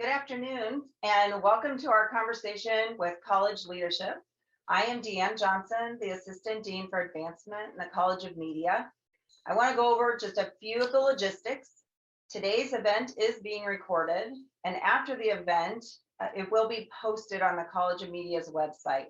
Good afternoon, and welcome to our conversation with college leadership. I am Deanne Johnson, the Assistant Dean for Advancement in the College of Media. I want to go over just a few of the logistics. Today's event is being recorded, and after the event, it will be posted on the College of Media's website.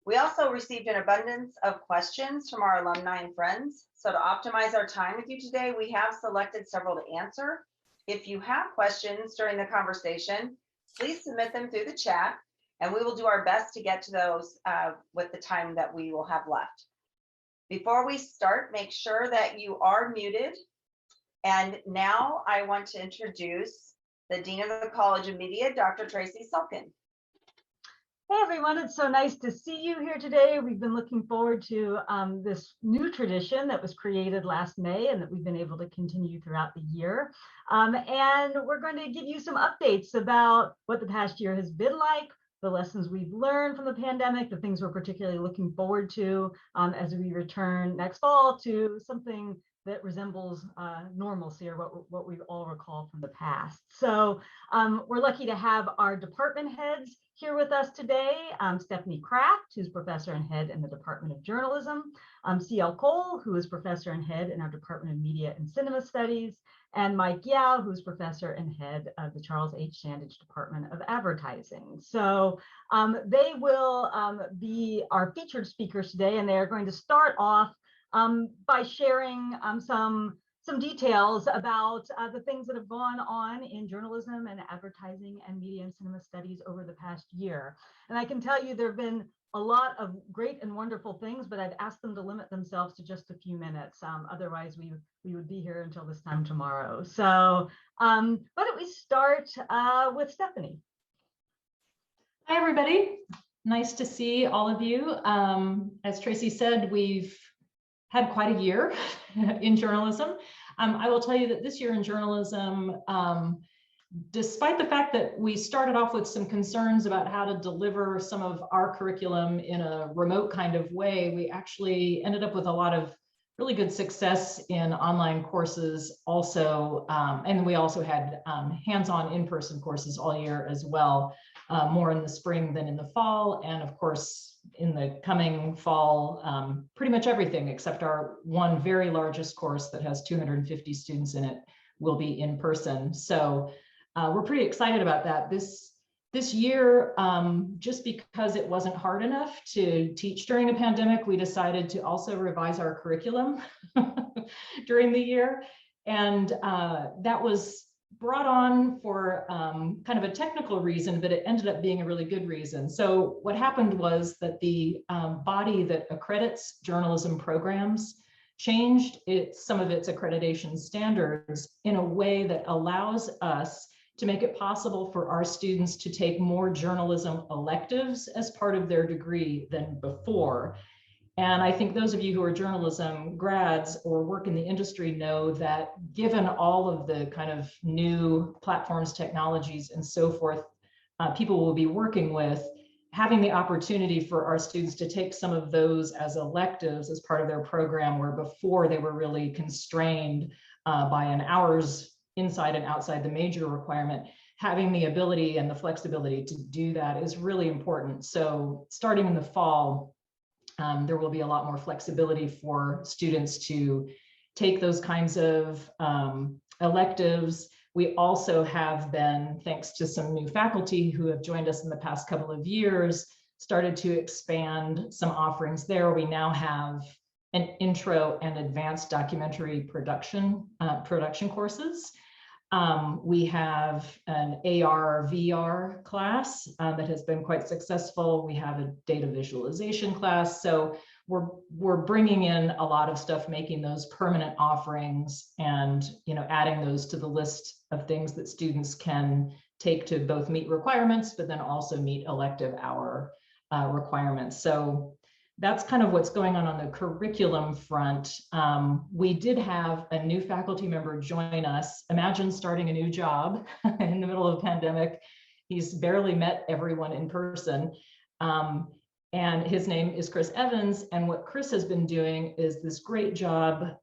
We also received an abundance of questions from our alumni and friends. So to optimize our time with you today, we have selected several to answer. If you have questions during the conversation, please submit them through the chat, and we will do our best to get to those with the time that we will have left. Before we start, make sure that you are muted. And now I want to introduce the Dean of the College of Media, Dr. Tracy Sulkin. Hey everyone, it's so nice to see you here today. We've been looking forward to this new tradition that was created last May and that we've been able to continue throughout the year. And we're going to give you some updates about what the past year has been like, the lessons we've learned from the pandemic, the things we're particularly looking forward to as we return next fall to something that resembles normalcy, or what we all recall from the past. So we're lucky to have our department heads here with us today. Stephanie Kraft, who's professor and head in the Department of Journalism, C.L. Cole, who is professor and head in our Department of Media and Cinema Studies, and Mike Yao, who's professor and head of the Charles H. Sandage Department of Advertising. So they will be our featured speakers today, and they are going to start off by sharing some details about the things that have gone on in journalism and advertising and media and cinema studies over the past year. And I can tell you there have been a lot of great and wonderful things, but I've asked them to limit themselves to just a few minutes. Otherwise, we would be here until this time tomorrow. So why don't we start with Stephanie? Hi, everybody. Nice to see all of you. As Tracy said, we've had quite a year in journalism. I will tell you that this year in journalism, despite the fact that we started off with some concerns about how to deliver some of our curriculum in a remote kind of way, we actually ended up with a lot of really good success in online courses also. And we also had hands-on in-person courses all year as well, more in the spring than in the fall. And of course, in the coming fall, pretty much everything except our one very largest course that has 250 students in it will be in person. So we're pretty excited about that. This year, just because it wasn't hard enough to teach during a pandemic, we decided to also revise our curriculum during the year. And that was brought on for kind of a technical reason, but it ended up being a really good reason. So what happened was that the body that accredits journalism programs changed some of its accreditation standards in a way that allows us to make it possible for our students to take more journalism electives as part of their degree than before. And I think those of you who are journalism grads or work in the industry know that given all of the kind of new platforms, technologies, and so forth, people will be working with, having the opportunity for our students to take some of those as electives as part of their program, where before they were really constrained by an hours inside and outside the major requirement. Having the ability and the flexibility to do that is really important. So starting in the fall, there will be a lot more flexibility for students to take those kinds of electives. We also have been, thanks to some new faculty who have joined us in the past couple of years, started to expand some offerings there. We now have an intro and advanced documentary production courses. We have an AR VR class that has been quite successful. We have a data visualization class. So we're bringing in a lot of stuff, making those permanent offerings, and adding those to the list of things that students can take to both meet requirements, but then also meet elective hour requirements. So that's kind of what's going on the curriculum front. We did have a new faculty member join us. Imagine starting a new job in the middle of a pandemic. He's barely met everyone in person. And his name is Chris Evans. And what Chris has been doing is this great job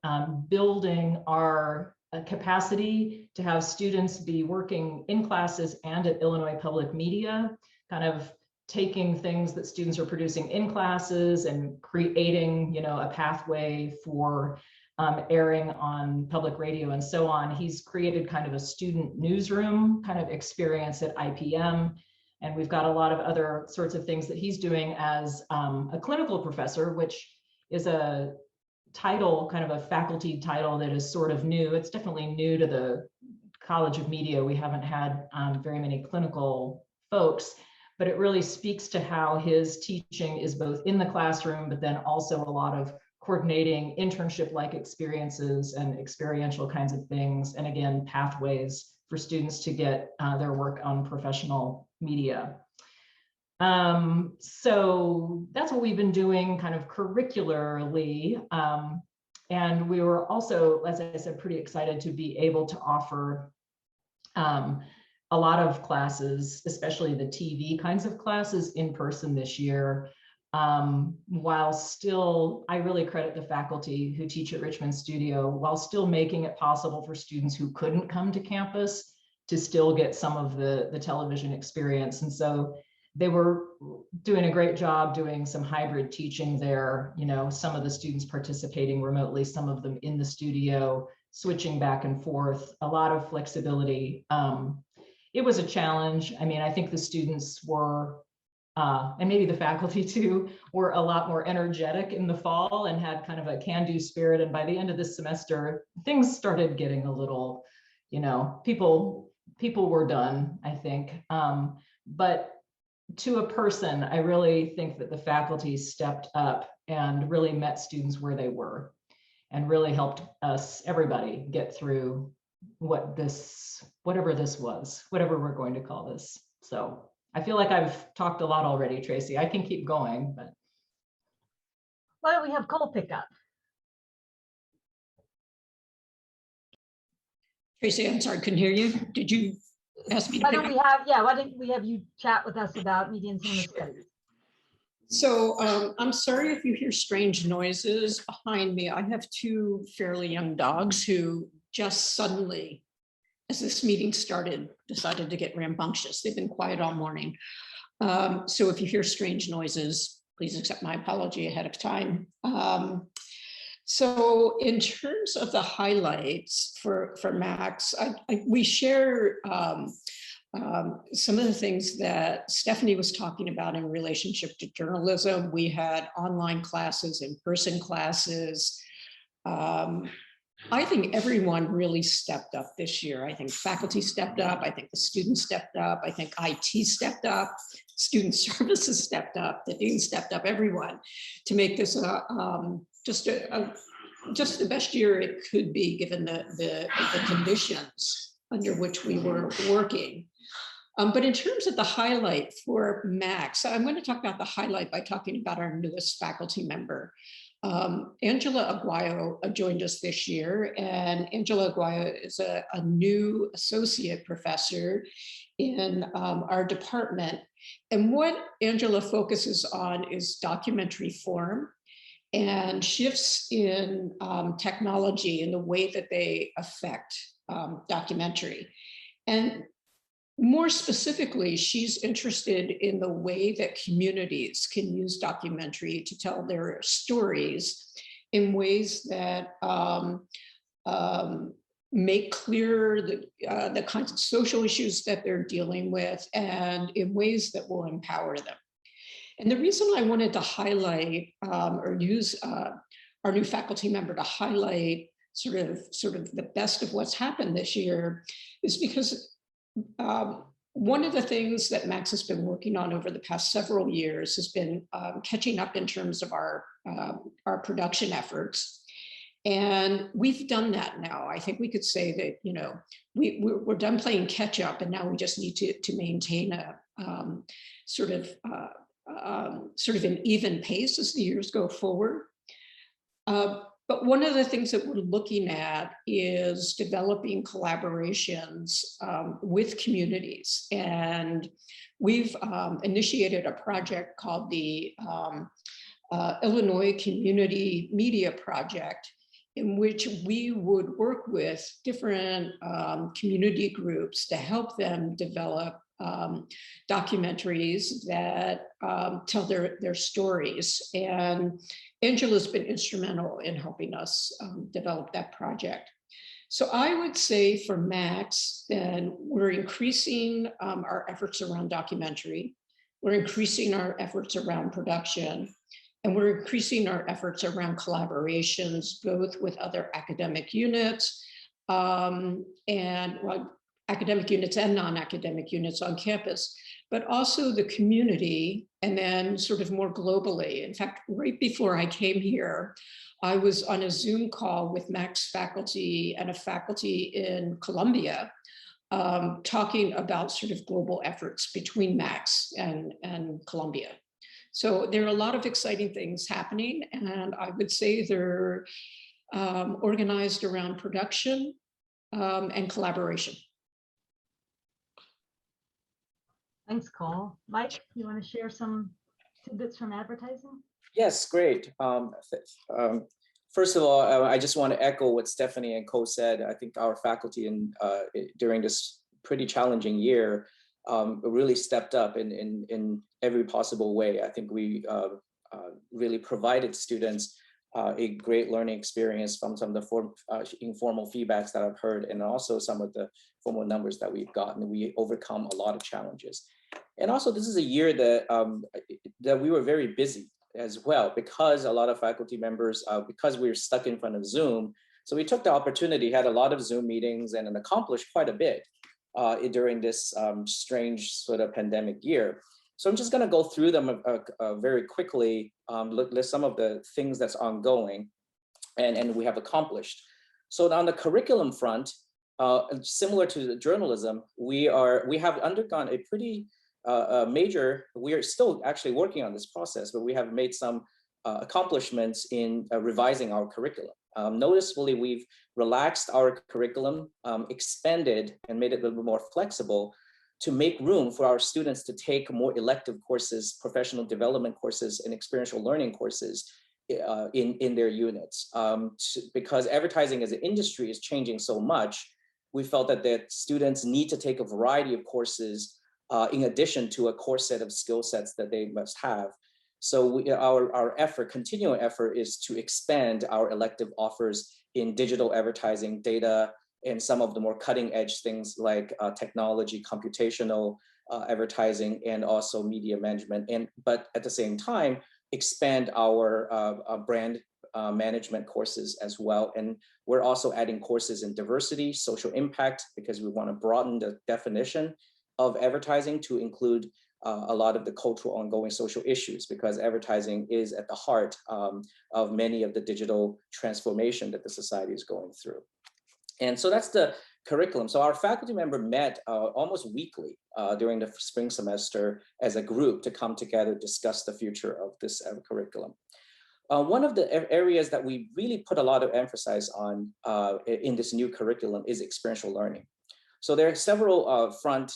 building our a capacity to have students be working in classes and at Illinois Public Media, kind of taking things that students are producing in classes and creating, a pathway for airing on public radio and so on. He's created kind of a student newsroom kind of experience at IPM. And we've got a lot of other sorts of things that he's doing as a clinical professor, which is a title, kind of a faculty title that is sort of new. It's definitely new to the College of Media. We haven't had very many clinical folks, but it really speaks to how his teaching is both in the classroom, but then also a lot of coordinating internship-like experiences and experiential kinds of things. And again, pathways for students to get their work on professional media. So that's what we've been doing kind of curricularly. And we were also, as I said, pretty excited to be able to offer a lot of classes, especially the TV kinds of classes, in person this year. While still, I really credit the faculty who teach at Richmond Studio, while still making it possible for students who couldn't come to campus to still get some of the television experience. And so they were doing a great job doing some hybrid teaching there, some of the students participating remotely, some of them in the studio, switching back and forth, a lot of flexibility. It was a challenge. I mean, I think the students were, and maybe the faculty too, were a lot more energetic in the fall and had kind of a can-do spirit. And by the end of this semester, things started getting a little, people were done, I think. But to a person, I really think that the faculty stepped up and really met students where they were and really helped us, everybody, get through whatever this was, whatever we're going to call this. So I feel like I've talked a lot already, Tracy. I can keep going, but. Why don't we have Cole pick up? Tracy, I'm sorry, couldn't hear you. Did you ask me to pick up? Why don't we have you chat with us about media and cinema studies? So I'm sorry if you hear strange noises behind me. I have two fairly young dogs who just suddenly, as this meeting started, decided to get rambunctious. They've been quiet all morning. So if you hear strange noises, please accept my apology ahead of time. So in terms of the highlights for Max, we share some of the things that Stephanie was talking about in relationship to journalism. We had online classes, in-person classes. I think everyone really stepped up this year. I think faculty stepped up. I think the students stepped up. I think IT stepped up. Student services stepped up. The dean stepped up. Everyone to make this just the best year it could be, given the conditions under which we were working. But in terms of the highlight for Max, I'm going to talk about the highlight by talking about our newest faculty member. Angela Aguayo joined us this year, and Angela Aguayo is a new associate professor in our department. And what Angela focuses on is documentary form and shifts in technology and the way that they affect documentary. And more specifically, she's interested in the way that communities can use documentary to tell their stories in ways that make clear the kinds of social issues that they're dealing with, and in ways that will empower them. And the reason I wanted to highlight or use our new faculty member to highlight sort of the best of what's happened this year is because one of the things that Max has been working on over the past several years has been catching up in terms of our production efforts. And we've done that now. I think we could say that, we're done playing catch up, and now we just need to maintain a sort of an even pace as the years go forward. But one of the things that we're looking at is developing collaborations with communities. And we've initiated a project called the Illinois Community Media Project. in which we would work with different community groups to help them develop documentaries that tell their stories. And Angela's been instrumental in helping us develop that project. So I would say for Max, then we're increasing our efforts around documentary, we're increasing our efforts around production, and we're increasing our efforts around collaborations, both with other academic units academic units and non-academic units on campus, but also the community, and then sort of more globally. In fact, right before I came here, I was on a Zoom call with Max faculty and a faculty in Colombia, talking about sort of global efforts between Max and Colombia. So there are a lot of exciting things happening, and I would say they're organized around production and collaboration. Thanks, Cole. Mike, you want to share some tidbits from advertising? Yes, great. First of all, I just want to echo what Stephanie and Cole said. I think our faculty during this pretty challenging year really stepped up in every possible way. I think we really provided students a great learning experience from some of the informal feedbacks that I've heard, and also some of the formal numbers that we've gotten. We overcome a lot of challenges. And also, this is a year that we were very busy as well, because a lot of faculty members, because we were stuck in front of Zoom. So we took the opportunity, had a lot of Zoom meetings, and accomplished quite a bit during this strange sort of pandemic year. So I'm just going to go through them very quickly, list some of the things that's ongoing and we have accomplished. So on the curriculum front, similar to the journalism, we have undergone a pretty major, we are still actually working on this process, but we have made some accomplishments in revising our curriculum. Noticeably, we've relaxed our curriculum, expanded and made it a little bit more flexible to make room for our students to take more elective courses, professional development courses, and experiential learning courses in their units. Because advertising as an industry is changing so much, we felt that students need to take a variety of courses in addition to a core set of skill sets that they must have. So our continuing effort is to expand our elective offers in digital advertising, data, and some of the more cutting edge things like technology, computational advertising, and also media management. But at the same time, expand our brand management courses as well. And we're also adding courses in diversity, social impact, because we want to broaden the definition of advertising to include a lot of the cultural ongoing social issues, because advertising is at the heart of many of the digital transformation that the society is going through. And so that's the curriculum. So our faculty member met almost weekly during the spring semester as a group to come together, discuss the future of this curriculum. One of the areas that we really put a lot of emphasis on in this new curriculum is experiential learning. So there are several front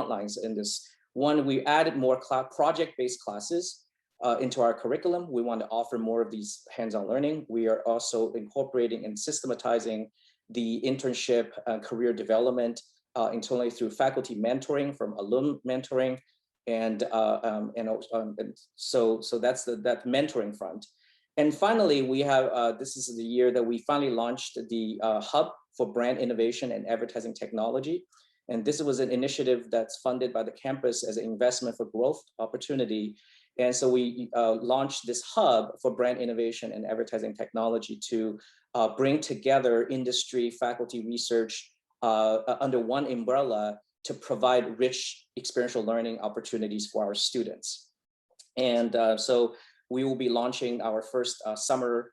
lines in this. One, we added more project-based classes into our curriculum. We want to offer more of these hands-on learning. We are also incorporating and systematizing the internship career development internally through faculty mentoring, from alum mentoring, and so that's that mentoring front. And finally, we have this is the year that we finally launched the Hub for Brand Innovation and Advertising Technology. And this was an initiative that's funded by the campus as an investment for growth opportunity. And so we launched this hub for brand innovation and advertising technology to bring together industry, faculty, research under one umbrella to provide rich experiential learning opportunities for our students. And so we will be launching our first summer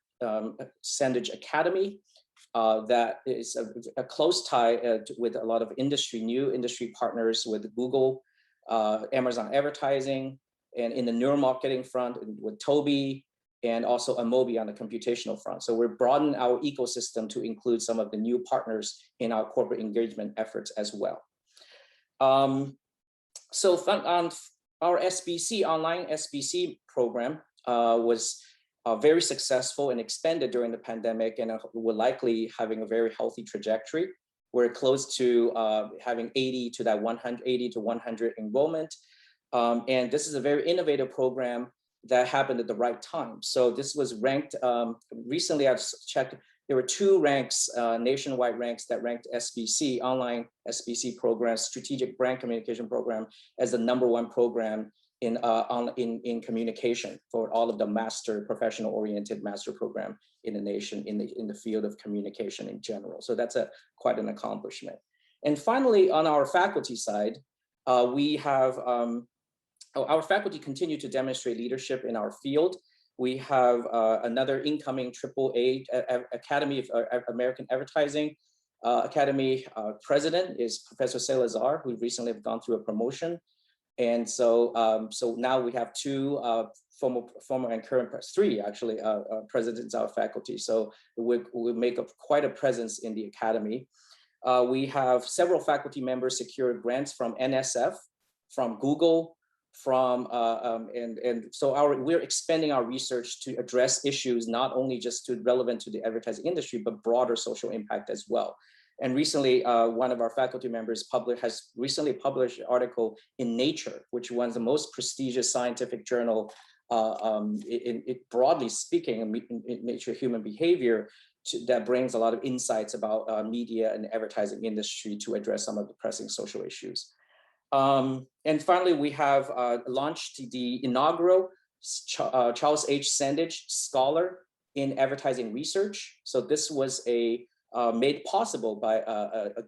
Sandage Academy. That is a close tie with a lot of new industry partners with Google, Amazon Advertising, and in the neuromarketing front with Toby, and also Amobi on the computational front. So we're broadening our ecosystem to include some of the new partners in our corporate engagement efforts as well. So on our SBC, online SBC program was very successful and expanded during the pandemic, and we're likely having a very healthy trajectory. We're close to having 80 to 100 enrollment. And this is a very innovative program that happened at the right time. So this was ranked, recently I've checked, there were 2 ranks, nationwide ranks that ranked SBC, online SBC program, Strategic Brand Communication Program, as the #1 program in communication for all of the professional oriented master program in the nation, in the field of communication in general. So that's quite an accomplishment. And finally, on our faculty side, we have, our faculty continue to demonstrate leadership in our field. We have another incoming AAA Academy of American Advertising Academy president is Professor Salazar, who recently have gone through a promotion. And so, so now we have 2 former and current, 3 actually, presidents of our faculty. So we make quite a presence in the academy. We have several faculty members secure grants from NSF, from Google, and so we're expanding our research to address issues not only just relevant to the advertising industry, but broader social impact as well. And recently, one of our faculty members has recently published an article in Nature, which was the most prestigious scientific journal, broadly speaking, in Nature Human Behavior, that brings a lot of insights about media and advertising industry to address some of the pressing social issues. And finally, we have launched the inaugural Charles H. Sandage Scholar in Advertising Research. So this was made possible by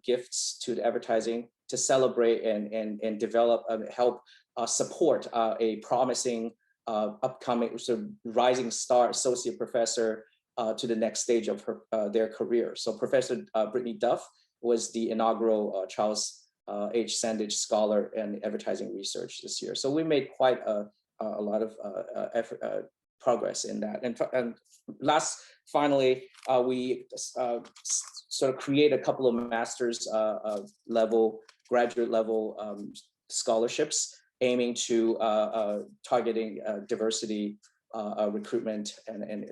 gifts to the advertising to celebrate and develop and help support a promising upcoming sort of rising star associate professor to the next stage of their career. So Professor Brittany Duff was the inaugural Charles H. Sandage Scholar in Advertising Research this year. So we made quite a lot of progress in that. And finally, we sort of create a couple of master's level, graduate level scholarships aiming to targeting diversity recruitment and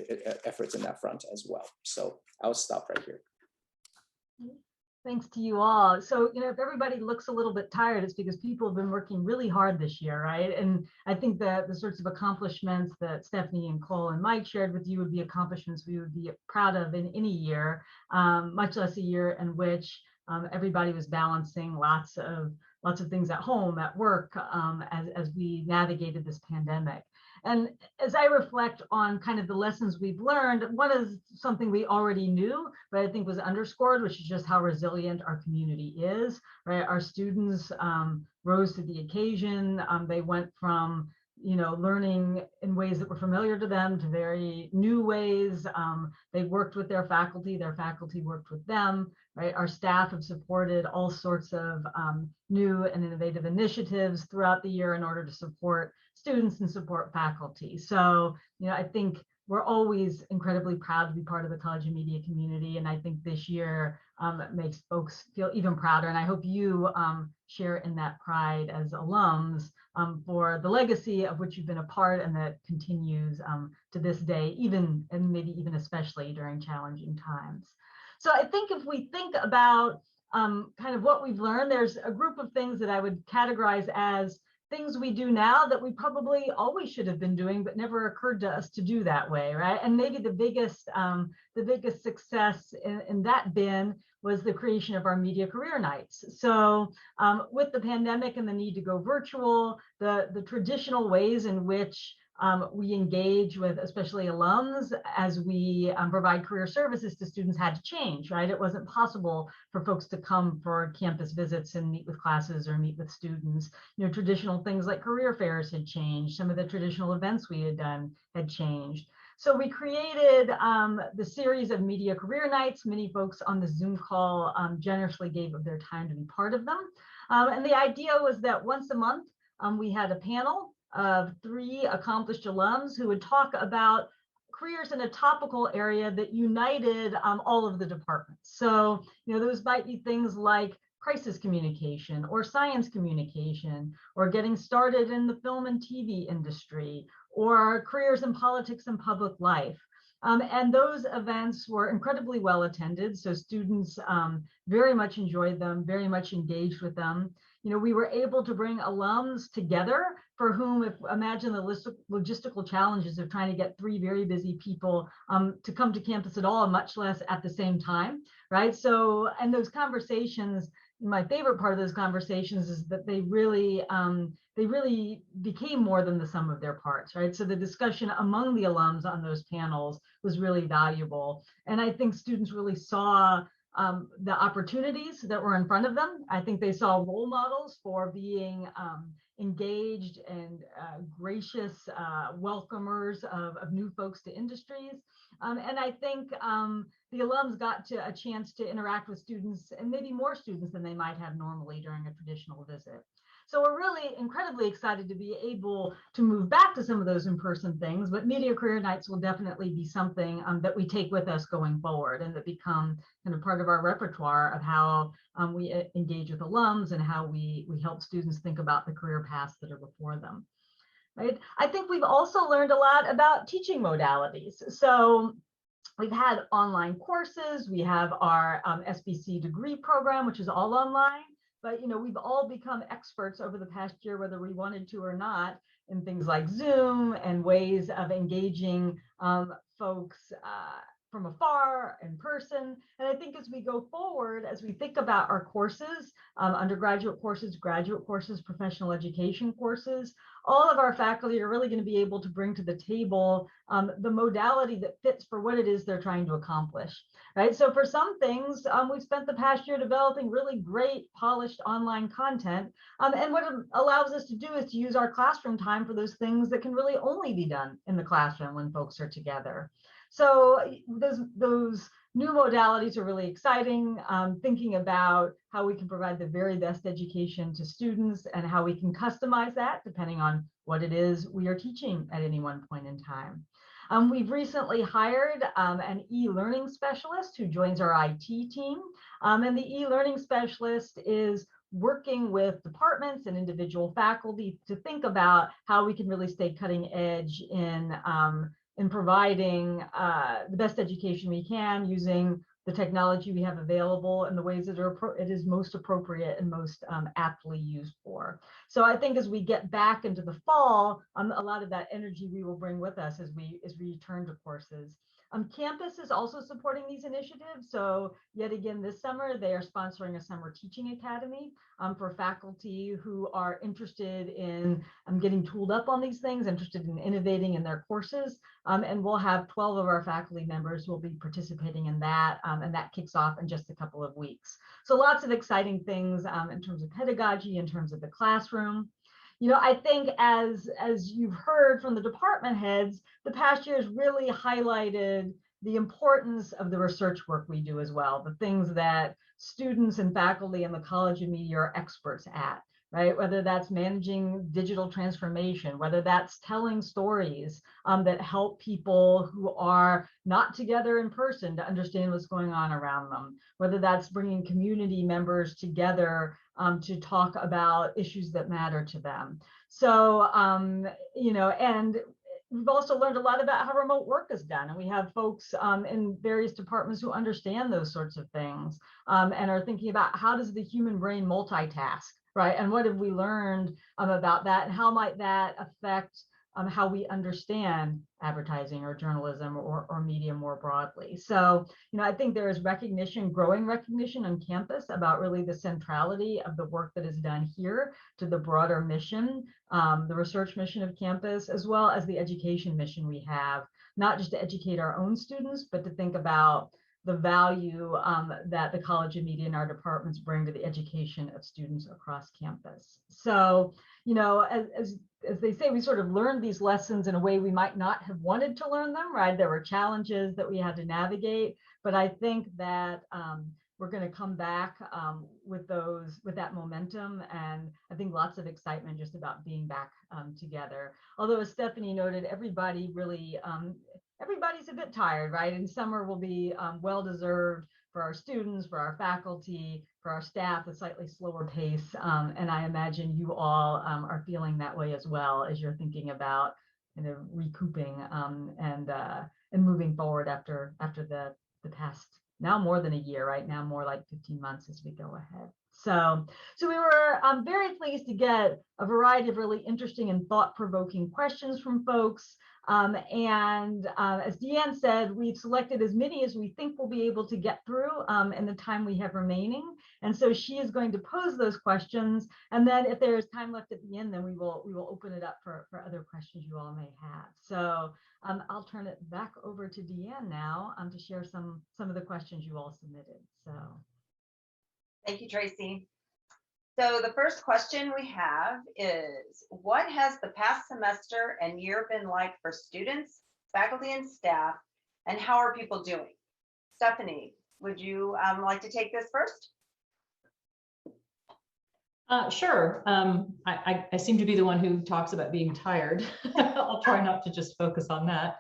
efforts in that front as well. So I'll stop right here. Thanks to you all. So, if everybody looks a little bit tired, it's because people have been working really hard this year, right? And I think that the sorts of accomplishments that Stephanie and Cole and Mike shared with you would be accomplishments we would be proud of in any year, much less a year in which everybody was balancing lots of things at home, at work, as we navigated this pandemic. And as I reflect on kind of the lessons we've learned, one is something we already knew, but I think was underscored, which is just how resilient our community is, right? Our students rose to the occasion. They went from, learning in ways that were familiar to them to very new ways. They worked with their faculty worked with them, right? Our staff have supported all sorts of new and innovative initiatives throughout the year in order to support students and support faculty. So, I think we're always incredibly proud to be part of the College of Media community. And I think this year makes folks feel even prouder. And I hope you share in that pride as alums for the legacy of which you've been a part and that continues to this day, even and maybe even especially during challenging times. So I think if we think about kind of what we've learned, there's a group of things that I would categorize as things we do now that we probably always should have been doing, but never occurred to us to do that way, right? And maybe the biggest success in that bin was the creation of our media career nights. So with the pandemic and the need to go virtual, the traditional ways in which we engage with especially alums as we provide career services to students had to change, right? It wasn't possible for folks to come for campus visits and meet with classes or meet with students. Traditional things like career fairs had changed. Some of the traditional events we had done had changed. So we created the series of media career nights. Many folks on the Zoom call generously gave of their time to be part of them. And the idea was that once a month, we had a panel of 3 accomplished alums who would talk about careers in a topical area that united all of the departments. So, those might be things like crisis communication or science communication or getting started in the film and TV industry or careers in politics and public life. And those events were incredibly well attended. So students very much enjoyed them, very much engaged with them. You know, we were able to bring alums together for whom, if imagine the logistical challenges of trying to get 3 very busy people to come to campus at all, much less at the same time, right? So, and those conversations, my favorite part of those conversations is that they really became more than the sum of their parts, right? So the discussion among the alums on those panels was really valuable. And I think students really saw the opportunities that were in front of them. I think they saw role models for being engaged and gracious welcomers of new folks to industries. And I think the alums got a chance to interact with students, and maybe more students than they might have normally during a traditional visit. So we're really incredibly excited to be able to move back to some of those in-person things, but Media Career Nights will definitely be something that we take with us going forward, and that become kind of part of our repertoire of how we engage with alums and how we help students think about the career paths that are before them. Right? I think we've also learned a lot about teaching modalities. So we've had online courses. We have our SBC degree program, which is all online. But you know, we've all become experts over the past year, whether we wanted to or not, in things like Zoom and ways of engaging folks from afar, in person. And I think as we go forward, as we think about our courses, undergraduate courses, graduate courses, professional education courses, all of our faculty are really going to be able to bring to the table the modality that fits for what it is they're trying to accomplish, right? So for some things, we've spent the past year developing really great polished online content. And what it allows us to do is to use our classroom time for those things that can really only be done in the classroom when folks are together. So those new modalities are really exciting, thinking about how we can provide the very best education to students and how we can customize that depending on what it is we are teaching at any one point in time. We've recently hired an e-learning specialist who joins our IT team. And the e-learning specialist is working with departments and individual faculty to think about how we can really stay cutting edge in providing the best education we can using the technology we have available in the ways that it is most appropriate and most aptly used for. So I think as we get back into the fall, a lot of that energy we will bring with us as we return to courses. Campus is also supporting these initiatives. So yet again, this summer, they are sponsoring a summer teaching academy for faculty who are interested in getting tooled up on these things, interested in innovating in their courses. And we'll have 12 of our faculty members who will be participating in that. And that kicks off in just a couple of weeks. So lots of exciting things in terms of pedagogy, in terms of the classroom. You know, I think as you've heard from the department heads, the past year has really highlighted the importance of the research work we do as well, the things that students and faculty in the College of Media are experts at, right? Whether that's managing digital transformation, whether that's telling stories that help people who are not together in person to understand what's going on around them, whether that's bringing community members together to talk about issues that matter to them. So, you know, and we've also learned a lot about how remote work is done. And we have folks in various departments who understand those sorts of things and are thinking about how does the human brain multitask, right? And what have we learned about that? And how might that affect how we understand advertising or journalism or media more broadly. So, you know, I think there is recognition, growing recognition on campus about really the centrality of the work that is done here to the broader mission, the research mission of campus, as well as the education mission we have, not just to educate our own students, but to think about the value that the College of Media and our departments bring to the education of students across campus. So, you know, as they say, we sort of learned these lessons in a way we might not have wanted to learn them, right? There were challenges that we had to navigate, but I think that we're going to come back with that momentum, and I think lots of excitement just about being back together. Although, as Stephanie noted, everybody really everybody's a bit tired, right? And summer will be well-deserved for our students, for our faculty, for our staff, a slightly slower pace. And I imagine you all are feeling that way as well as you're thinking about recouping and moving forward after the past, now more than a year, right now more like 15 months as we go ahead. So we were very pleased to get a variety of really interesting and thought-provoking questions from folks. As Deanne said, we've selected as many as we think we'll be able to get through in the time we have remaining. And so she is going to pose those questions. And then if there's time left at the end, then we will open it up for other questions you all may have. So I'll turn it back over to Deanne now to share some of the questions you all submitted. So. Thank you, Tracy. So the first question we have is, what has the past semester and year been like for students, faculty, and staff, and how are people doing? Stephanie, would you like to take this first? Sure. I seem to be the one who talks about being tired. I'll try not to just focus on that.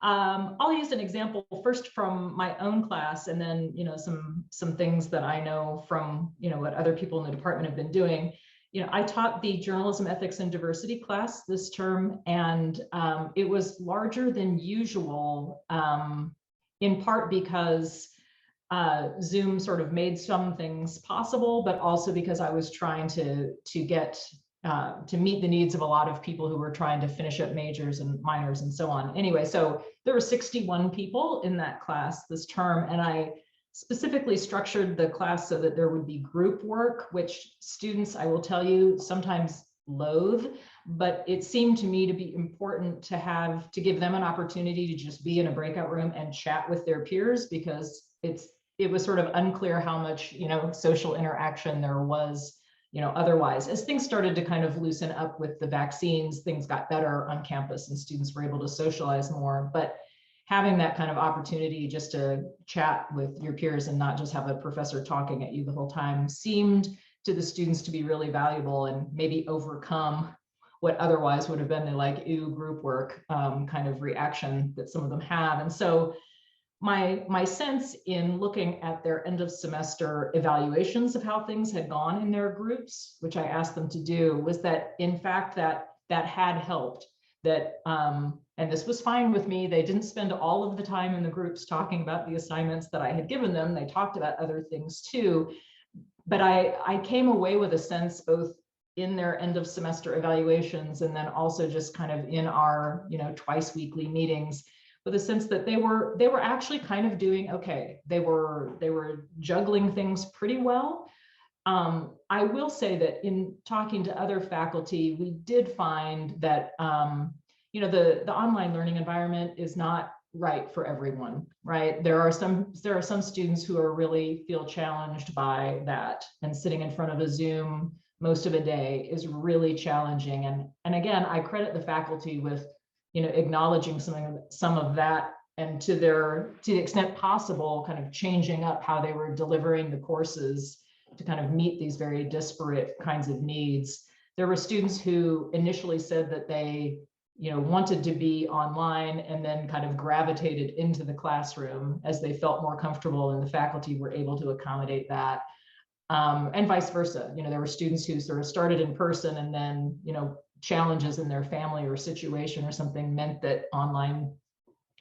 I'll use an example first from my own class, and then some things that I know from what other people in the department have been doing. I taught the journalism, ethics, and diversity class this term, and it was larger than usual, in part because Zoom sort of made some things possible, but also because I was trying to get to meet the needs of a lot of people who were trying to finish up majors and minors and so on. Anyway, so there were 61 people in that class this term, and I specifically structured the class so that there would be group work, which students, I will tell you, sometimes loathe, but it seemed to me to be important to give them an opportunity to just be in a breakout room and chat with their peers, because it was sort of unclear how much social interaction there was otherwise. As things started to kind of loosen up with the vaccines, things got better on campus and students were able to socialize more. But having that kind of opportunity just to chat with your peers and not just have a professor talking at you the whole time seemed to the students to be really valuable, and maybe overcome what otherwise would have been the like, ew, group work kind of reaction that some of them have. And so my sense in looking at their end of semester evaluations of how things had gone in their groups, which I asked them to do, was that in fact that had helped. That and this was fine with me. They didn't spend all of the time in the groups talking about the assignments that I had given them. They talked about other things too. But I came away with a sense, both in their end of semester evaluations and then also just kind of in our twice weekly meetings, with a sense that they were actually kind of doing okay. They were juggling things pretty well. I will say that in talking to other faculty, we did find that the online learning environment is not right for everyone, right? There are some students who really feel challenged by that, and sitting in front of a Zoom most of a day is really challenging. And again, I credit the faculty with acknowledging some of that, and to the extent possible, kind of changing up how they were delivering the courses to kind of meet these very disparate kinds of needs. There were students who initially said that they wanted to be online and then kind of gravitated into the classroom as they felt more comfortable, and the faculty were able to accommodate that. And vice versa. There were students who sort of started in person, and then challenges in their family or situation or something meant that online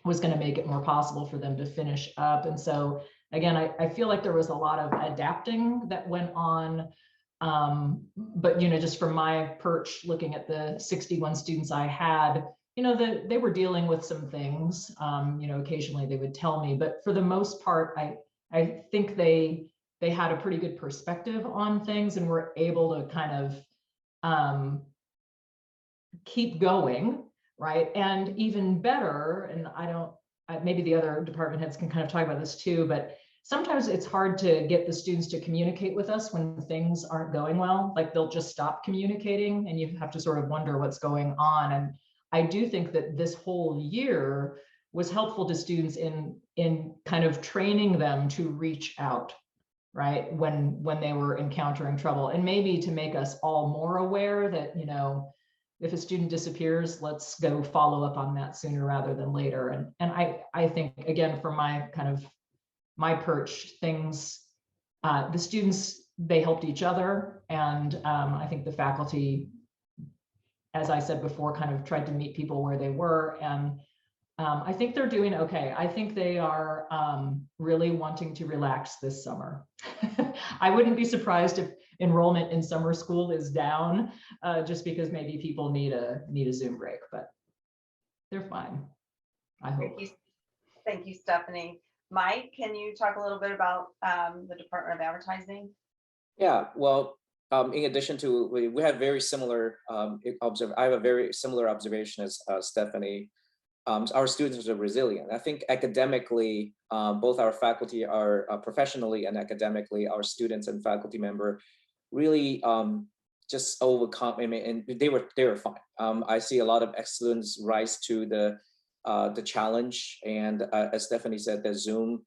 was going to make it more possible for them to finish up. And so again, I feel like there was a lot of adapting that went on. But just from my perch, looking at the 61 students I had, they were dealing with some things. Occasionally they would tell me, but for the most part, I think they had a pretty good perspective on things and were able to kind of keep going, right? And even better, and maybe the other department heads can kind of talk about this too, but sometimes it's hard to get the students to communicate with us when things aren't going well. Like they'll just stop communicating and you have to sort of wonder what's going on. And I do think that this whole year was helpful to students in kind of training them to reach out, right? When they were encountering trouble, and maybe to make us all more aware that, if a student disappears, let's go follow up on that sooner rather than later. And I think, again, from my perch, things, the students, they helped each other. And I think the faculty as I said before, kind of tried to meet people where they were. And I think they're doing okay. I think they are really wanting to relax this summer. I wouldn't be surprised if enrollment in summer school is down just because maybe people need a Zoom break, but they're fine, I hope. Thank you, Stephanie. Mike, can you talk a little bit about the Department of Advertising? Yeah, well, in addition to, we have very similar, I have a very similar observation as Stephanie. Our students are resilient. I think academically, both our faculty are professionally and academically, our students and faculty member really just overcome. I mean, and they were fine. I see a lot of excellence rise to the challenge, and as Stephanie said, the Zoom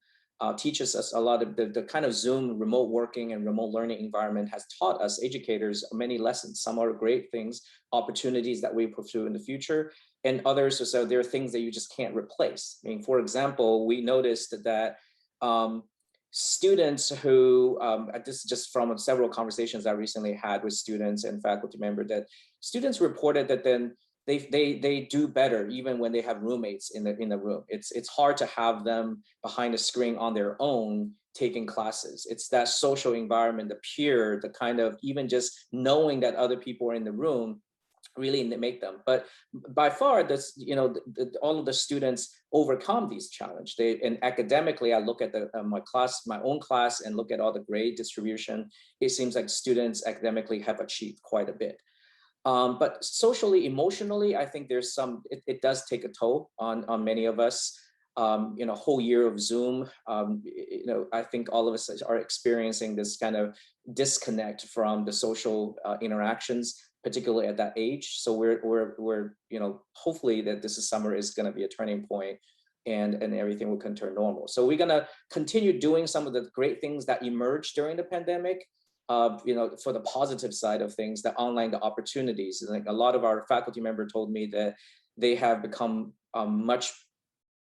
teaches us a lot of the kind of Zoom remote working and remote learning environment has taught us educators many lessons. Some are great things, opportunities that we pursue in the future, and others, so there are things that you just can't replace. I mean, for example, we noticed that students who, this is just from several conversations I recently had with students and faculty members, that students reported that then they do better even when they have roommates in the room. It's hard to have them behind a screen on their own taking classes. It's that social environment, the peer, the kind of even just knowing that other people are in the room really make them. But by far, this, you know, all of the students overcome these challenges. And academically, I look at my own class, and look at all the grade distribution. It seems like students academically have achieved quite a bit. But socially, emotionally, I think there's some, it does take a toll on many of us. You know, whole year of Zoom, you know, I think all of us are experiencing this kind of disconnect from the social interactions, particularly at that age. So we're you know, hopefully that this summer is going to be a turning point, and everything will turn normal. So we're going to continue doing some of the great things that emerged during the pandemic. You know, for the positive side of things, the online, the opportunities. Like a lot of our faculty members told me that they have become much,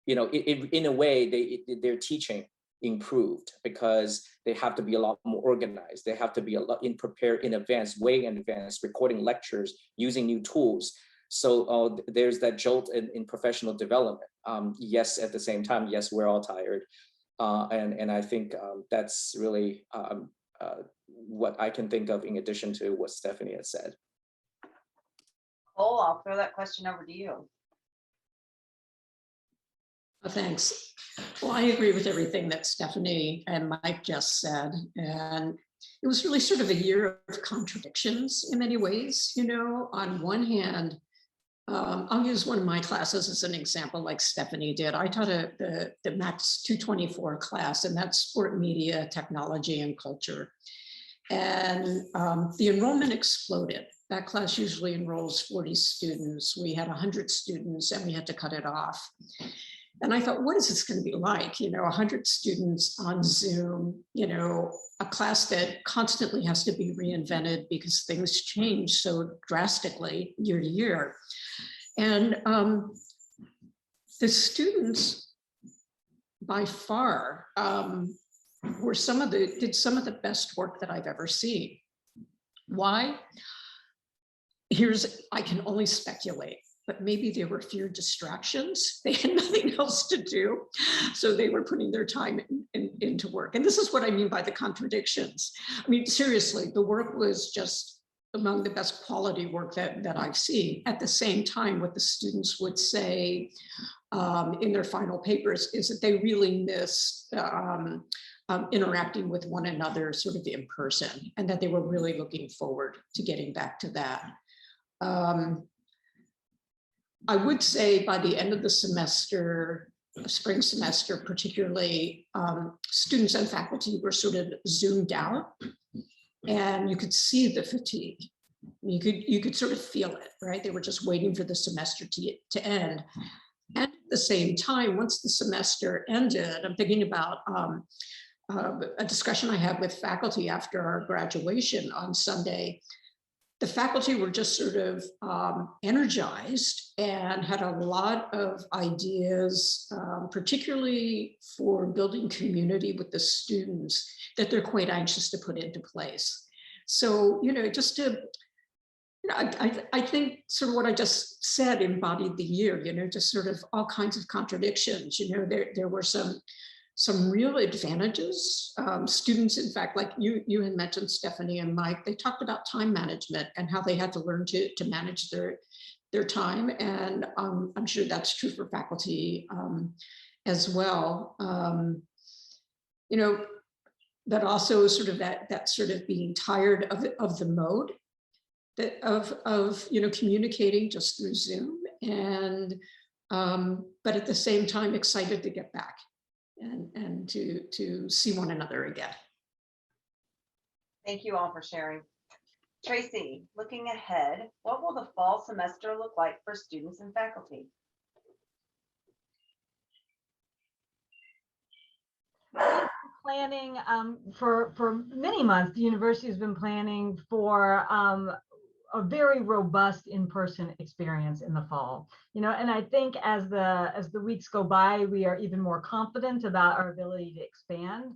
you know, in a way, their teaching improved because they have to be a lot more organized. They have to be a lot prepared in advance, way in advance, recording lectures, using new tools. So there's that jolt in professional development. Yes, at the same time, yes, we're all tired. And I think that's really what I can think of in addition to what Stephanie has said. Cole, I'll throw that question over to you. Thanks. Well, I agree with everything that Stephanie and Mike just said. And it was really sort of a year of contradictions in many ways. You know, on one hand, I'll use one of my classes as an example, like Stephanie did. I taught the Max 224 class, and that's sport, media, technology, and culture. And the enrollment exploded. That class usually enrolls 40 students. We had 100 students, and we had to cut it off. And I thought, what is this going to be like? You know, 100 students on Zoom, you know, a class that constantly has to be reinvented because things change so drastically year to year. And the students, by far, were did some of the best work that I've ever seen. Why? I can only speculate, but maybe there were fewer distractions. They had nothing else to do. So they were putting their time into work. And this is what I mean by the contradictions. I mean, seriously, the work was just among the best quality work that I've seen. At the same time, what the students would say in their final papers is that they really missed interacting with one another sort of in person, and that they were really looking forward to getting back to that. I would say by the end of the semester, spring semester particularly, students and faculty were sort of zoomed out, and you could see the fatigue. You could sort of feel it, right? They were just waiting for the semester to end. And at the same time, once the semester ended, I'm thinking about a discussion I had with faculty after our graduation on Sunday. The faculty were just sort of energized and had a lot of ideas, particularly for building community with the students, that they're quite anxious to put into place. So, you know, just to I think sort of what I just said embodied the year, just sort of all kinds of contradictions. There were some real advantages. Students, in fact, like you had mentioned, Stephanie and Mike, they talked about time management and how they had to learn to manage their time. And I'm sure that's true for faculty as well. But also sort of that sort of being tired of the mode of communicating just through Zoom, and but at the same time excited to get back and to see one another again. Thank you all for sharing. Tracy, looking ahead, what will the fall semester look like for students and faculty? Planning for many months. The university has been planning for a very robust in-person experience in the fall. And I think as the weeks go by, we are even more confident about our ability to expand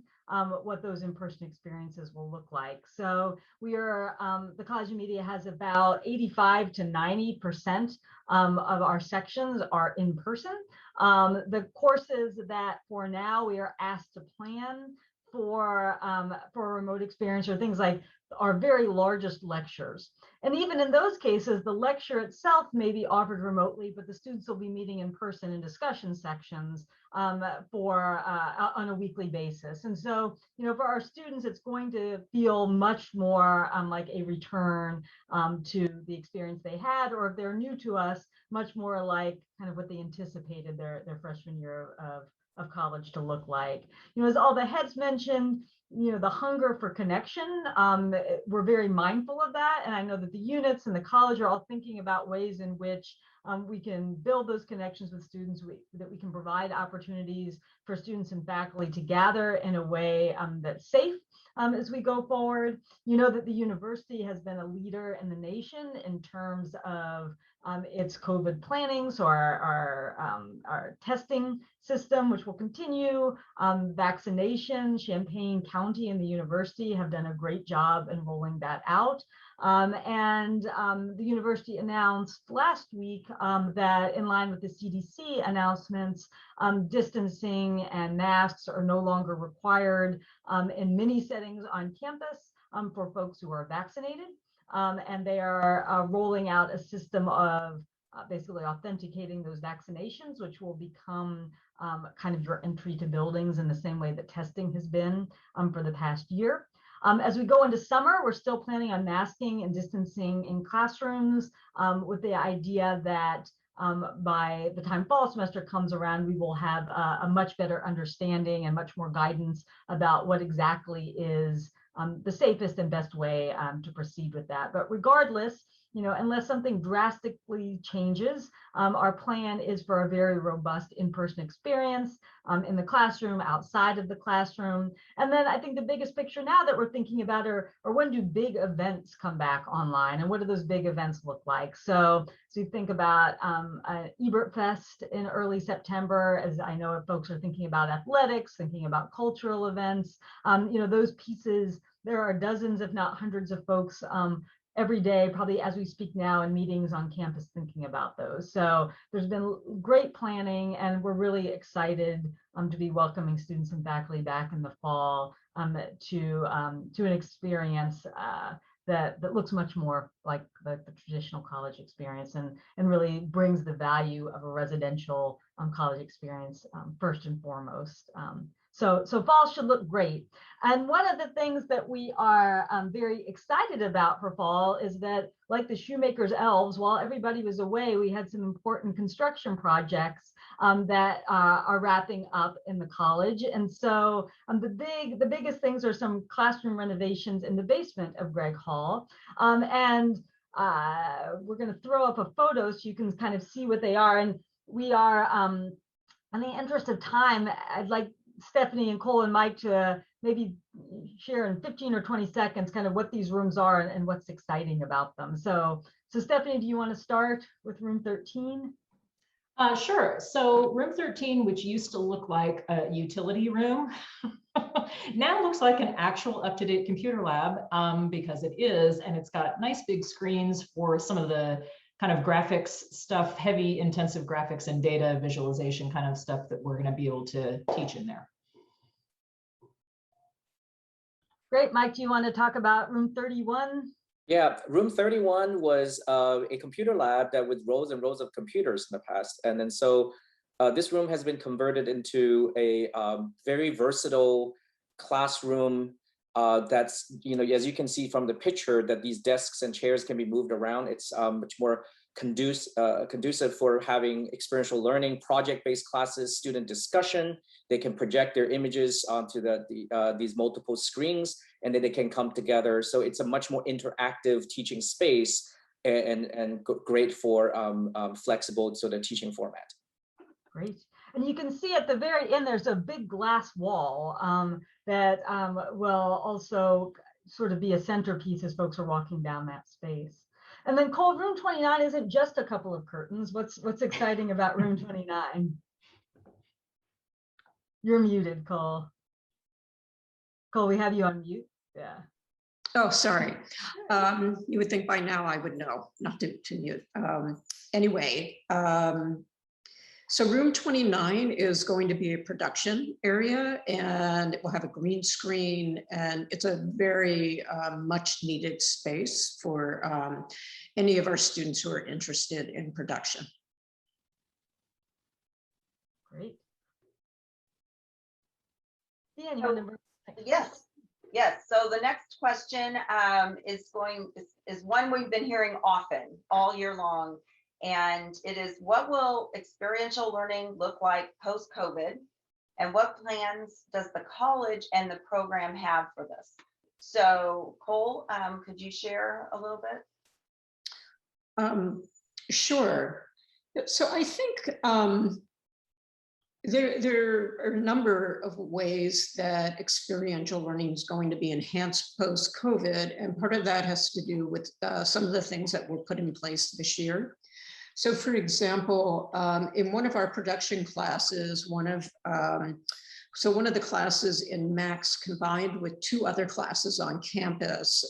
what those in-person experiences will look like. So we are, the College of Media has about 85 to 90% of our sections are in person. The courses that for now we are asked to plan for a remote experience are things like our very largest lectures. And even in those cases, the lecture itself may be offered remotely, but the students will be meeting in person in discussion sections on a weekly basis. And so, for our students, it's going to feel much more like a return to the experience they had, or if they're new to us, much more like kind of what they anticipated their freshman year of college to look like. As all the heads mentioned, the hunger for connection, we're very mindful of that. And I know that the units and the college are all thinking about ways in which we can build those connections with students, that we can provide opportunities for students and faculty to gather in a way that's safe as we go forward. That the university has been a leader in the nation in terms of its COVID planning, so our testing system, which will continue. Vaccination, Champaign County and the university have done a great job in rolling that out. And the university announced last week that in line with the CDC announcements, distancing and masks are no longer required in many settings on campus for folks who are vaccinated. And they are rolling out a system of basically authenticating those vaccinations, which will become kind of your entry to buildings in the same way that testing has been for the past year. As we go into summer, we're still planning on masking and distancing in classrooms with the idea that by the time fall semester comes around, we will have a much better understanding and much more guidance about what exactly is the safest and best way to proceed with that. But regardless, unless something drastically changes, our plan is for a very robust in-person experience in the classroom, outside of the classroom. And then I think the biggest picture now that we're thinking about are when do big events come back online, and what do those big events look like? So you think about Ebert Fest in early September, as I know folks are thinking about athletics, thinking about cultural events, those pieces. There are dozens, if not hundreds of folks every day, probably as we speak now, in meetings on campus thinking about those. So there's been great planning, and we're really excited to be welcoming students and faculty back in the fall to an experience that looks much more like the traditional college experience, and really brings the value of a residential college experience first and foremost. So fall should look great. And one of the things that we are very excited about for fall is that, like the shoemaker's elves, while everybody was away, we had some important construction projects that are wrapping up in the college. And so the biggest things are some classroom renovations in the basement of Gregg Hall. And we're going to throw up a photo so you can kind of see what they are. And we are, in the interest of time, I'd like Stephanie and Cole and Mike to maybe share in 15 or 20 seconds kind of what these rooms are and what's exciting about them. So Stephanie, do you want to start with room 13? Sure. So room 13, which used to look like a utility room, now looks like an actual up-to-date computer lab, because it is, and it's got nice big screens for some of the kind of graphics stuff, heavy intensive graphics and data visualization kind of stuff that we're going to be able to teach in there. Great, Mike, do you want to talk about room 31? Yeah, room 31 was a computer lab that with rows and rows of computers in the past. And then so this room has been converted into a very versatile classroom that's, as you can see from the picture, that these desks and chairs can be moved around. It's much more conducive for having experiential learning, project-based classes, student discussion. They can project their images onto these multiple screens, and then they can come together. So it's a much more interactive teaching space and great for flexible sort of teaching format. Great. And you can see at the very end, there's a big glass wall that will also sort of be a centerpiece as folks are walking down that space. And then Cole, room 29 isn't just a couple of curtains. What's exciting about room 29? You're muted, Cole. Cole, we have you on mute. Yeah. Oh, sorry. You would think by now I would know not to mute. Anyway, so room 29 is going to be a production area, and it will have a green screen, and it's a very much needed space for any of our students who are interested in production. Great. Dan, you want to... Yes. So the next question is one we've been hearing often all year long. And it is, what will experiential learning look like post-COVID? And what plans does the college and the program have for this? So Cole, could you share a little bit? Sure. So I think there are a number of ways that experiential learning is going to be enhanced post-COVID. And part of that has to do with some of the things that were put in place this year. So for example, in one of our production classes, one of the classes in Max combined with two other classes on campus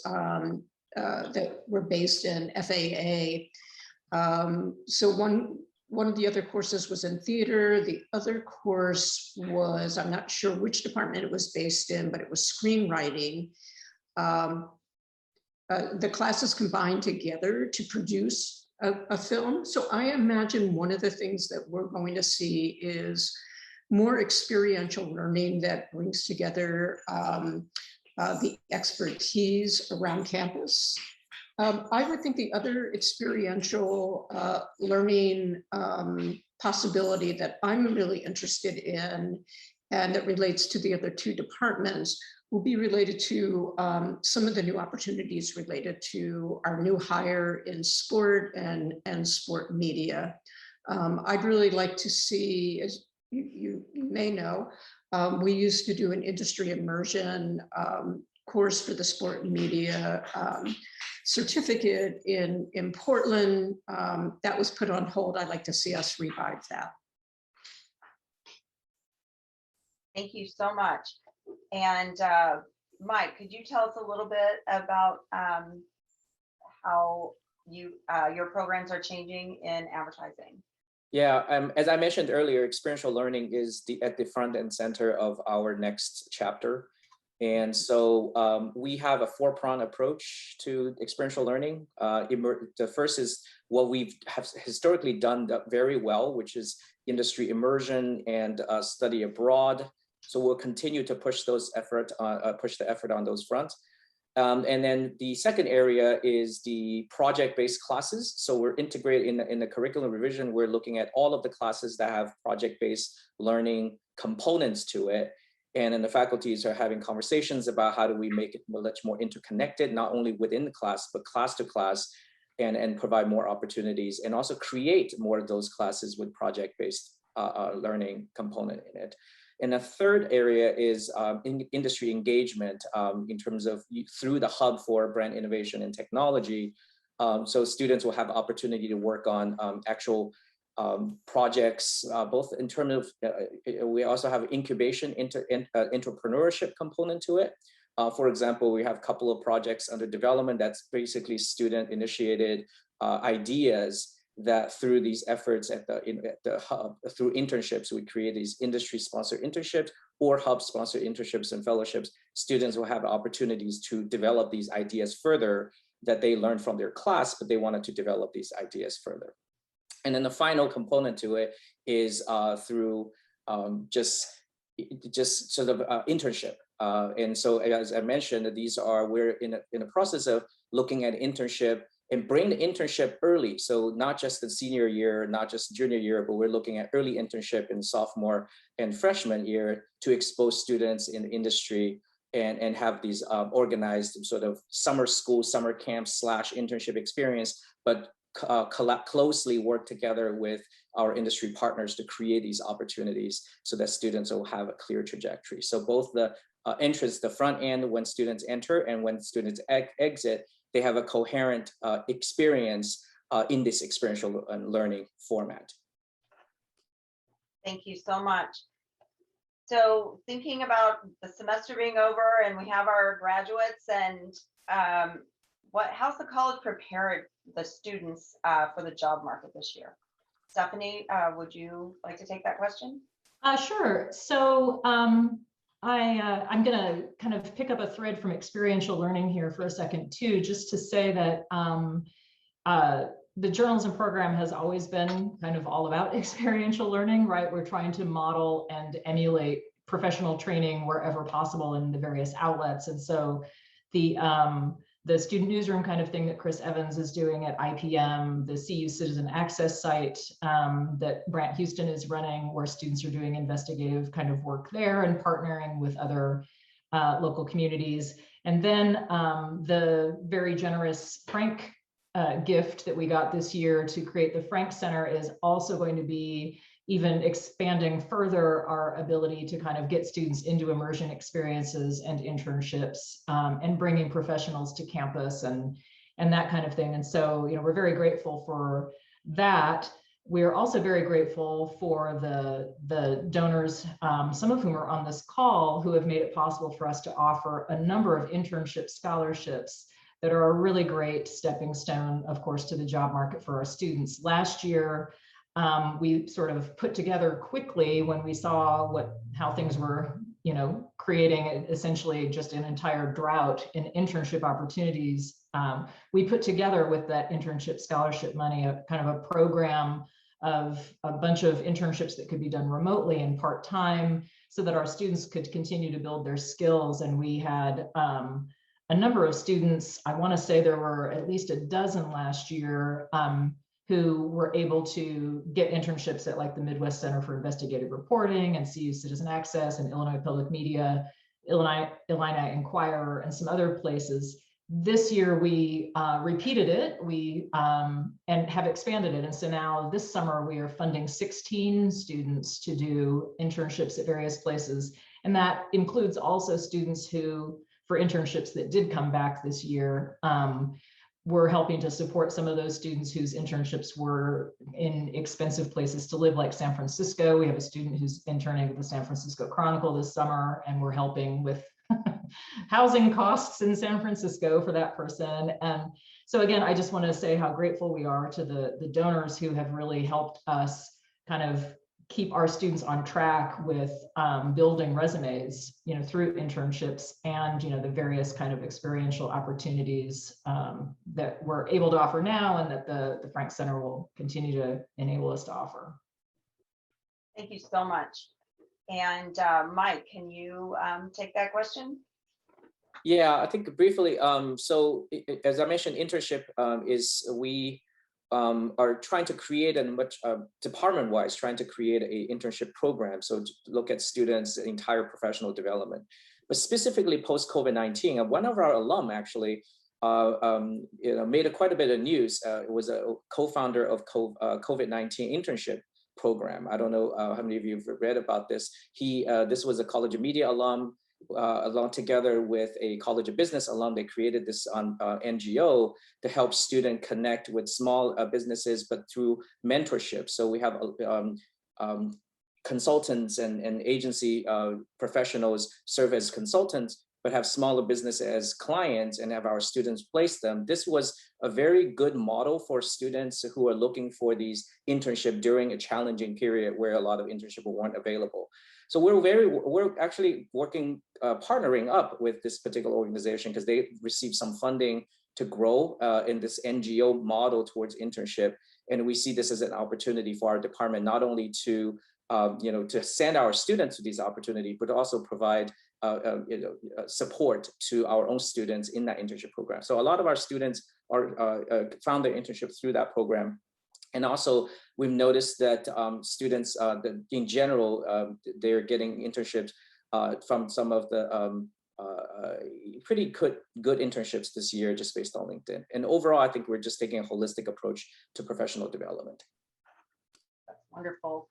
that were based in FAA. So one of the other courses was in theater. The other course was, I'm not sure which department it was based in, but it was screenwriting. The classes combined together to produce a film. So I imagine one of the things that we're going to see is more experiential learning that brings together the expertise around campus. I would think the other experiential learning possibility that I'm really interested in, and that relates to the other two departments, will be related to some of the new opportunities related to our new hire in sport and sport media. I'd really like to see, as you may know, we used to do an industry immersion course for the sport and media certificate in Portland. That was put on hold. I'd like to see us revive that. Thank you so much. And Mike, could you tell us a little bit about how your programs are changing in advertising? Yeah, as I mentioned earlier, experiential learning is at the front and center of our next chapter. And so we have a four-pronged approach to experiential learning. The first is what we have historically done very well, which is industry immersion and study abroad. So we'll continue to push the effort on those fronts. And then the second area is the project-based classes. So we're integrated in the curriculum revision. We're looking at all of the classes that have project-based learning components to it. And then the faculties are having conversations about how do we make it much more interconnected, not only within the class, but class to class, and provide more opportunities, and also create more of those classes with project-based learning component in it. And the third area is industry engagement in terms of through the hub for brand innovation and technology. So students will have opportunity to work on actual projects, both in terms of, we also have incubation, entrepreneurship component to it. For example, we have a couple of projects under development that's basically student initiated ideas that through these efforts at the hub, through internships, we create these industry sponsored internships or hub sponsored internships and fellowships. Students will have opportunities to develop these ideas further that they learned from their class, but they wanted to develop these ideas further. And then the final component to it is through just sort of internship. And so as I mentioned, we're in a process of looking at internship and bring the internship early. So not just the senior year, not just junior year, but we're looking at early internship in sophomore and freshman year to expose students in the industry and have these organized sort of summer school, summer camp / internship experience, but closely work together with our industry partners to create these opportunities so that students will have a clear trajectory. So both the entrance, the front end when students enter and when students exit, they have a coherent experience in this experiential learning format. Thank you so much. So thinking about the semester being over and we have our graduates, and how's the college prepared the students for the job market this year? Stephanie, would you like to take that question? Sure. So I'm going to kind of pick up a thread from experiential learning here for a second too, just to say that the journalism program has always been kind of all about experiential learning, right? We're trying to model and emulate professional training wherever possible in the various outlets. And so the student newsroom kind of thing that Chris Evans is doing at IPM, the CU Citizen Access site that Brant Houston is running, where students are doing investigative kind of work there and partnering with other local communities. And then the very generous Frank gift that we got this year to create the Frank Center is also going to be even expanding further our ability to kind of get students into immersion experiences and internships and bringing professionals to campus and that kind of thing. And so, you know, we're very grateful for that. We're also very grateful for the donors, some of whom are on this call, who have made it possible for us to offer a number of internship scholarships that are a really great stepping stone, of course, to the job market for our students. Last year, we sort of put together quickly when we saw how things were, you know, creating essentially just an entire drought in internship opportunities. We put together with that internship scholarship money a kind of a program of a bunch of internships that could be done remotely and part-time so that our students could continue to build their skills. And we had a number of students, I want to say there were at least a dozen last year, who were able to get internships at like the Midwest Center for Investigative Reporting and CU Citizen Access and Illinois Public Media, Illini Inquirer, and some other places. This year we repeated it, and have expanded it. And so now this summer we are funding 16 students to do internships at various places. And that includes also students who, for internships that did come back this year, we're helping to support some of those students whose internships were in expensive places to live, like San Francisco. We have a student who's interning at the San Francisco Chronicle this summer, and we're helping with housing costs in San Francisco for that person. And so again, I just want to say how grateful we are to the donors who have really helped us kind of keep our students on track with building resumes, you know, through internships and, you know, the various kind of experiential opportunities that we're able to offer now and that the Frank Center will continue to enable us to offer. Thank you so much. And Mike, can you take that question? Yeah, I think briefly. So as I mentioned, internship we are trying to create a much department-wise, trying to create an internship program. So to look at students' entire professional development, but specifically post-COVID-19. One of our alum actually, made quite a bit of news. It was a co-founder of COVID-19 internship program. I don't know how many of you have read about this. This was a College of Media alum. along together with a College of Business alum, they created this NGO to help students connect with small businesses, but through mentorship. So we have consultants and agency professionals serve as consultants, but have smaller business as clients and have our students place them. This was a very good model for students who are looking for these internships during a challenging period where a lot of internships weren't available. So we're actually working, partnering up with this particular organization because they received some funding to grow in this NGO model towards internship. And we see this as an opportunity for our department, not only to to send our students to these opportunities, but also provide support to our own students in that internship program. So a lot of our students found their internship through that program. And also, we've noticed that students, in general, they're getting internships from some of the pretty good internships this year, just based on LinkedIn. And overall, I think we're just taking a holistic approach to professional development. That's wonderful.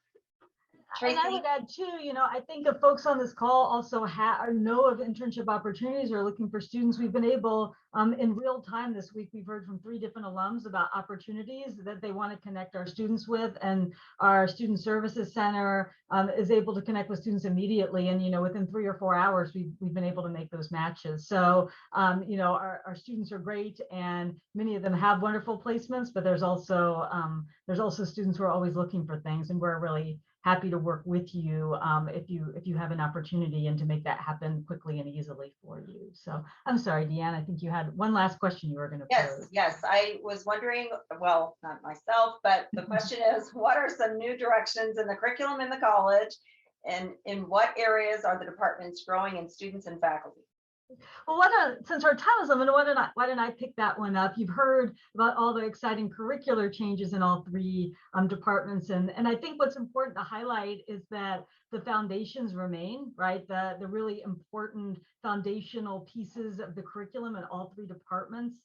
And I would add too, I think if folks on this call also know of internship opportunities or are looking for students, we've been able in real time this week, we've heard from 3 different alums about opportunities that they want to connect our students with, and our Student Services Center is able to connect with students immediately. And, within 3 or 4 hours, we've been able to make those matches. So, our students are great, and many of them have wonderful placements, but there's also students who are always looking for things, and we're really happy to work with you if you have an opportunity and to make that happen quickly and easily for you. So I'm sorry, Deanne, I think you had one last question you were going to pose. Yes, I was wondering, well, not myself, but the question is, what are some new directions in the curriculum in the college, and in what areas are the departments growing in students and faculty? Well, since our time is limited, why don't I pick that one up? You've heard about all the exciting curricular changes in all 3 departments, and I think what's important to highlight is that the foundations remain, right? The really important foundational pieces of the curriculum in all 3 departments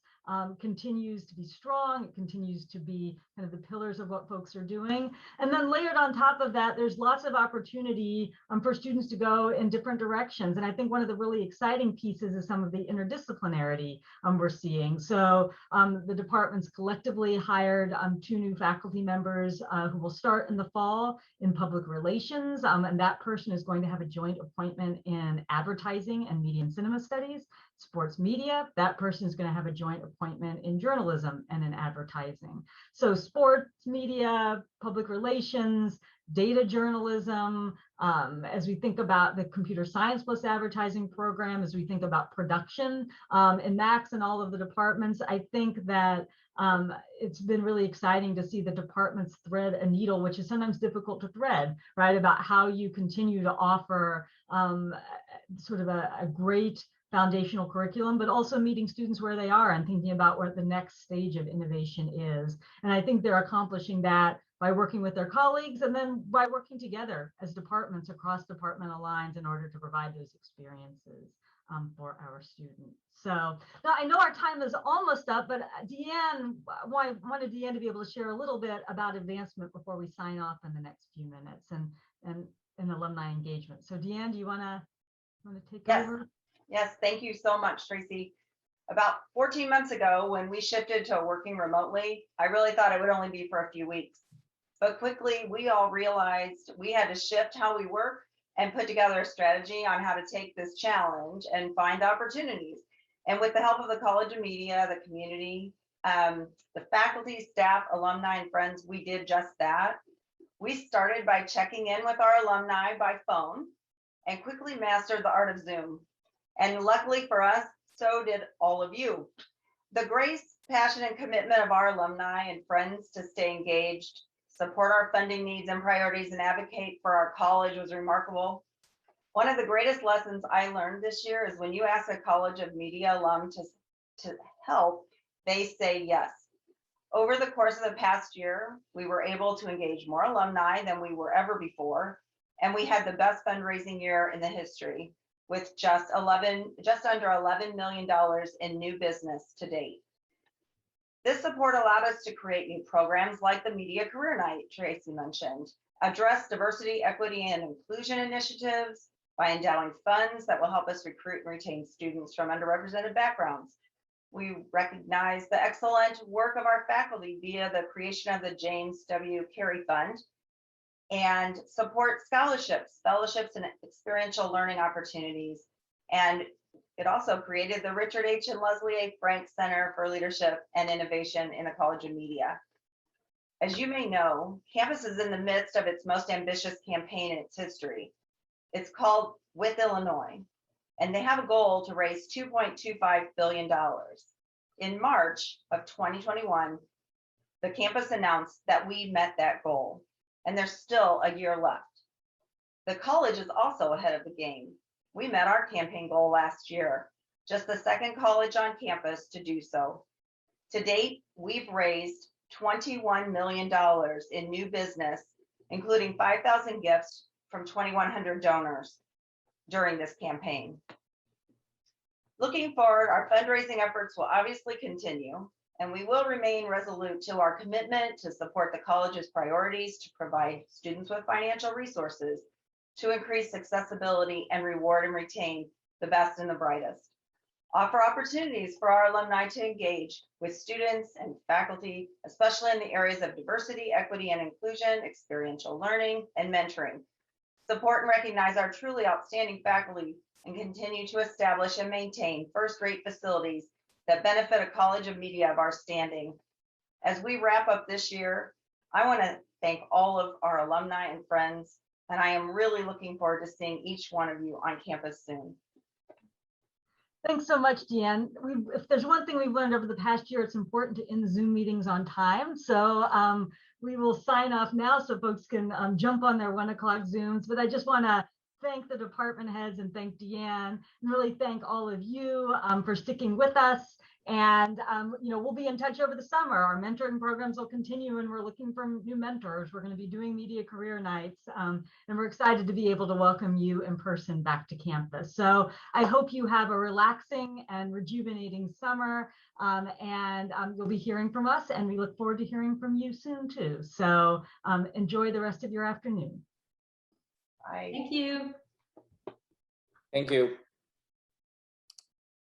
continues to be strong. It continues to be kind of the pillars of what folks are doing. And then layered on top of that, there's lots of opportunity for students to go in different directions. And I think one of the really exciting pieces is some of the interdisciplinarity we're seeing. So the departments collectively hired 2 new faculty members who will start in the fall in public relations. And that person is going to have a joint appointment in advertising and media and cinema studies. Sports media, that person is going to have a joint appointment in journalism and in advertising. So sports media, public relations, data journalism, as we think about the computer science plus advertising program, as we think about production in Max and all of the departments, I think that it's been really exciting to see the departments thread a needle, which is sometimes difficult to thread, right? About how you continue to offer sort of a great foundational curriculum, but also meeting students where they are and thinking about what the next stage of innovation is. And I think they're accomplishing that by working with their colleagues and then by working together as departments across departmental lines in order to provide those experiences for our students. So now I know our time is almost up, but Deanne, I wanted Deanne to be able to share a little bit about advancement before we sign off in the next few minutes and alumni engagement. So Deanne, do you want to take over? Yes, thank you so much, Tracy. About 14 months ago, when we shifted to working remotely, I really thought it would only be for a few weeks. But quickly, we all realized we had to shift how we work and put together a strategy on how to take this challenge and find opportunities. And with the help of the College of Media, the community, the faculty, staff, alumni, and friends, we did just that. We started by checking in with our alumni by phone and quickly mastered the art of Zoom. And luckily for us, so did all of you. The grace, passion, and commitment of our alumni and friends to stay engaged, support our funding needs and priorities, and advocate for our college was remarkable. One of the greatest lessons I learned this year is when you ask a College of Media alum to help, they say yes. Over the course of the past year, we were able to engage more alumni than we were ever before, and we had the best fundraising year in the history, with just under $11 million in new business to date. This support allowed us to create new programs like the Media Career Night Tracy mentioned, address diversity, equity, and inclusion initiatives, by endowing funds that will help us recruit and retain students from underrepresented backgrounds. We recognize the excellent work of our faculty via the creation of the James W. Carey Fund and support scholarships, fellowships, and experiential learning opportunities. And it also created the Richard H. and Leslie A. Frank Center for Leadership and Innovation in the College of Media. As you may know, campus is in the midst of its most ambitious campaign in its history. It's called With Illinois, and they have a goal to raise $2.25 billion. In March of 2021, the campus announced that we met that goal, and there's still a year left. The college is also ahead of the game. We met our campaign goal last year, just the second college on campus to do so. To date, we've raised $21 million in new business, including 5,000 gifts from 2,100 donors during this campaign. Looking forward, our fundraising efforts will obviously continue, and we will remain resolute to our commitment to support the college's priorities to provide students with financial resources to increase accessibility and reward and retain the best and the brightest. Offer opportunities for our alumni to engage with students and faculty, especially in the areas of diversity, equity, and inclusion, experiential learning, and mentoring. Support and recognize our truly outstanding faculty and continue to establish and maintain first-rate facilities that benefit a college of media of our standing. As we wrap up this year, I want to thank all of our alumni and friends, and I am really looking forward to seeing each one of you on campus soon. Thanks so much, Deanne. If there's one thing we've learned over the past year, it's important to end Zoom meetings on time. So we will sign off now so folks can jump on their 1 o'clock Zooms. But I just want to thank the department heads and thank Deanne, and really thank all of you for sticking with us. And we'll be in touch over the summer. Our mentoring programs will continue, and we're looking for new mentors. We're going to be doing media career nights, and we're excited to be able to welcome you in person back to campus. So I hope you have a relaxing and rejuvenating summer, and you'll be hearing from us, and we look forward to hearing from you soon too. So enjoy the rest of your afternoon. Bye. Thank you. Thank you.